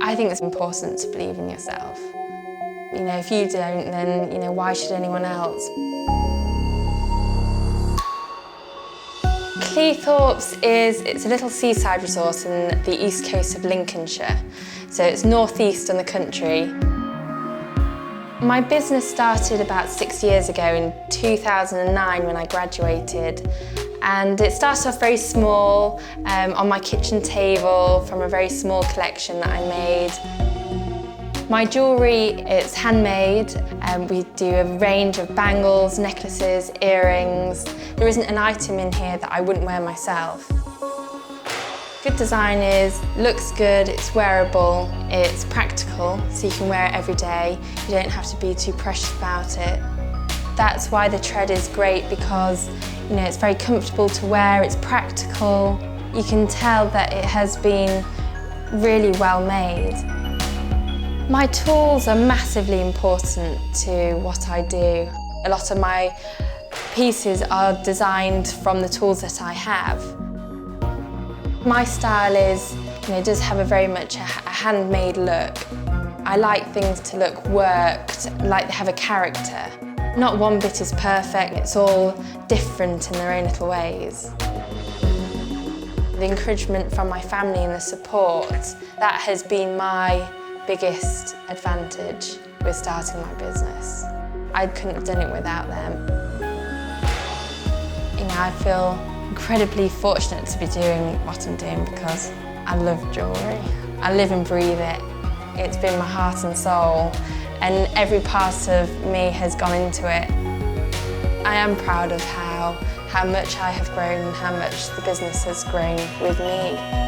I think it's important to believe in yourself. You know, if you don't, then, you know, why should anyone else? Cleethorpes it's a little seaside resort in the east coast of Lincolnshire. So it's northeast in the country. My business started about 6 years ago in 2009 when I graduated. And it started off very small, on my kitchen table from a very small collection that I made. My jewellery, it's handmade. We do a range of bangles, necklaces, earrings. There isn't an item in here that I wouldn't wear myself. Good design looks good, it's wearable, it's practical, so you can wear it every day. You don't have to be too precious about it. That's why the tread is great, because you know, it's very comfortable to wear, it's practical. You can tell that it has been really well made. My tools are massively important to what I do. A lot of my pieces are designed from the tools that I have. My style does have a very much a handmade look. I like things to look worked, like they have a character. Not one bit is perfect, it's all different in their own little ways. The encouragement from my family and the support, that has been my biggest advantage with starting my business. I couldn't have done it without them. You know, I feel incredibly fortunate to be doing what I'm doing because I love jewellery. I live and breathe it. It's been my heart and soul, and every part of me has gone into it. I am proud of how much I have grown and how much the business has grown with me.